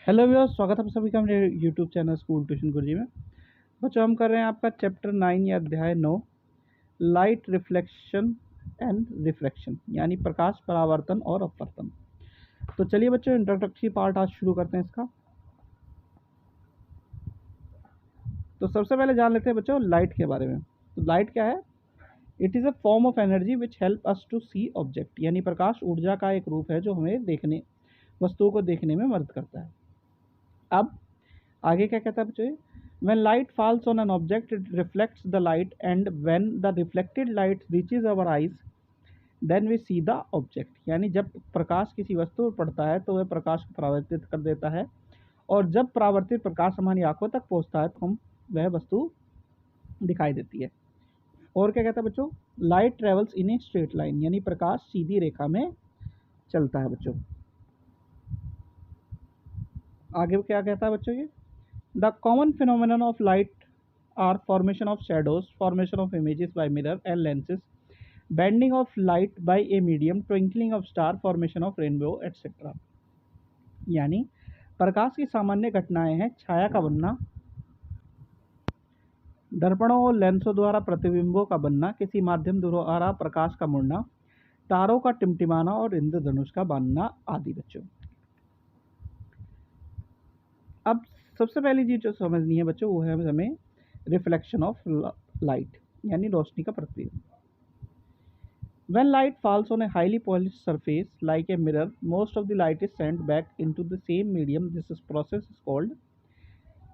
Hello viewers, स्वागत है आप सभी का मेरे यूट्यूब चैनल स्कूल ट्यूशन गुरुजी में। बच्चों, हम कर रहे हैं आपका चैप्टर 9 या अध्याय 9, लाइट रिफ्लेक्शन एंड रिफ्रैक्शन, यानी प्रकाश परावर्तन और अपवर्तन। तो चलिए बच्चों, इंट्रोडक्टरी पार्ट आज शुरू करते हैं इसका। तो सबसे पहले जान लेते हैं बच्चों लाइट के बारे में। तो लाइट क्या है? It is a form of energy which help us to see object, यानी प्रकाश ऊर्जा का एक रूप है जो हमें देखने वस्तुओं को देखने में मदद करता है। अब आगे क्या कहता है बच्चों? when light falls on an object it reflects the light, and when the reflected light reaches our eyes then we see the object। यानी जब प्रकाश किसी वस्तु पर पड़ता है तो वह प्रकाश को परावर्तित कर देता है, और जब परावर्तित प्रकाश हमारी आंखों तक पहुंचता है तो हम वह वस्तु दिखाई देती है। और क्या कहता है बच्चों? Light travels in a straight line, यानी प्रकाश सीधी रेखा में चलता है बच्चों। आगे क्या कहता है बच्चों? ये The common phenomenon of light are formation of shadows, formation of images by mirror and lenses, bending of light by a medium, twinkling of star, formation of rainbow, etc। यानी प्रकाश की सामान्य घटनाएं हैं छाया का बनना, दर्पणों और लेंसों द्वारा प्रतिबिंबों का बनना, किसी माध्यम द्वारा प्रकाश का मुड़ना, तारों का टिमटिमाना और इंद्रधनुष का बनना आदि बच्चों। अब सबसे पहली चीज जो समझनी है बच्चों वो है हमें रिफ्लेक्शन ऑफ लाइट, यानी रोशनी का प्रतिबिंब। When light falls on a highly polished surface like a mirror, most of the light is sent back into the same medium. This process is called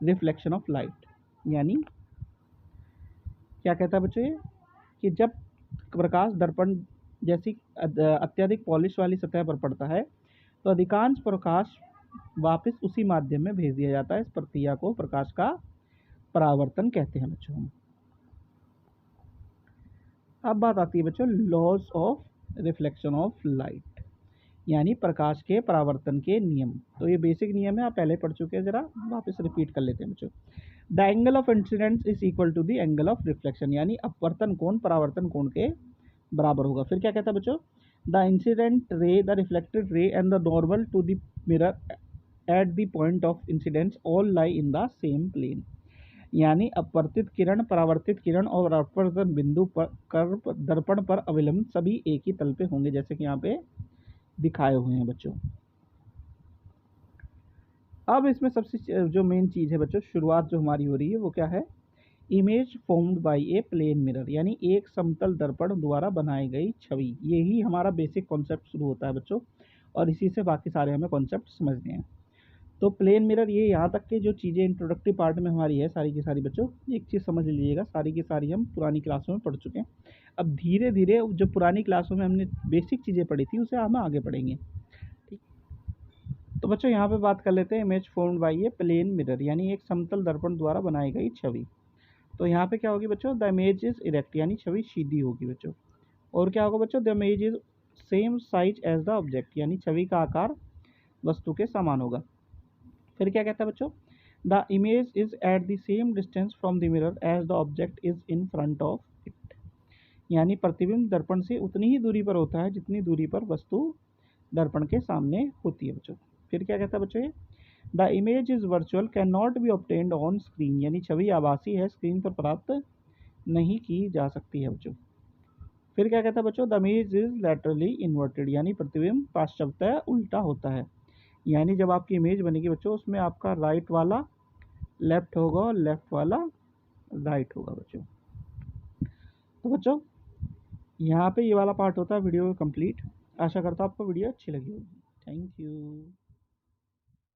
reflection of light। यानी क्या कहता है बच्चों ये कि जब प्रकाश दर्पण जैसी अत्यधिक पॉलिश वाली सतह पर पड़ता है तो अधिकांश प्रकाश वापस उसी माध्यम में भेज दिया जाता है। इस प्रक्रिया को प्रकाश का परावर्तन कहते हैं बच्चों। अब बात आती है बच्चों laws of reflection of light, यानी प्रकाश के परावर्तन के नियम। तो ये बेसिक नियम है, आप पहले पढ़ चुके हैं, जरा वापस रिपीट कर लेते हैं बच्चों। The angle of incidence is equal to the angle of reflection, यानी अपवर्तन कोण परावर्तन कोण के बराबर होगा। फिर क्या कहता है बच्चों? The incident ray, the reflected ray and the normal to the mirror at the point of incidence all lie in the same plane. यानी अपवर्तित किरण, परावर्तित किरण और अपवर्तन बिंदु पर दर्पण पर अवलंबन सभी एक ही तल पे होंगे, जैसे कि यहाँ पे दिखाए हुए हैं बच्चों। अब इसमें सबसे जो मेन चीज है बच्चों, शुरुआत जो हमारी हो रही है वो क्या है? Image formed by a plane mirror, यानी एक समतल दर्पण द्वारा बनाई गई छवि। यही हमारा बेसिक कॉन्सेप्ट शुरू होता है बच्चों, और इसी से बाकी सारे हमें कॉन्सेप्ट समझने हैं। तो प्लेन मिरर, ये यहाँ तक के जो चीज़ें इंट्रोडक्टिव पार्ट में हमारी है सारी की सारी बच्चों, एक चीज़ समझ लीजिएगा, सारी की सारी हम पुरानी क्लासों में पढ़ चुके हैं। अब धीरे धीरे जो पुरानी क्लासों में हमने बेसिक चीज़ें पढ़ी थी उसे हम आगे पढ़ेंगे। ठीक, तो बच्चों यहाँ पे बात कर लेते हैं image formed by a plane mirror, यानी एक समतल दर्पण द्वारा बनाई गई छवि। तो यहाँ पे क्या होगी बच्चों? द इमेज इज इरेक्ट, यानी छवि सीधी होगी बच्चों। और क्या होगा बच्चों? The image is same size as the object, यानी छवि का आकार वस्तु के समान होगा। फिर क्या कहता है बच्चों? The image is at the same distance from the mirror as the object is in front of it, यानी प्रतिबिंब दर्पण से उतनी ही दूरी पर होता है जितनी दूरी पर वस्तु दर्पण के सामने होती है बच्चों। फिर क्या कहता है बच्चों? ये the image is virtual can not be obtained on screen, यानी छवि आभासी है, स्क्रीन पर प्राप्त नहीं की जा सकती है बच्चों। फिर क्या कहता है बच्चों? The image is laterally inverted, यानी प्रतिबिंब पार्श्वतः उल्टा होता है। यानी जब आपकी इमेज बनेगी बच्चों उसमें आपका राइट वाला लेफ्ट होगा और लेफ्ट वाला राइट होगा बच्चों। तो बच्चों यहाँ पे ये वाला पार्ट होता है वीडियो कंप्लीट। आशा करता हूँ आपको वीडियो अच्छी लगी होगी। Thank you.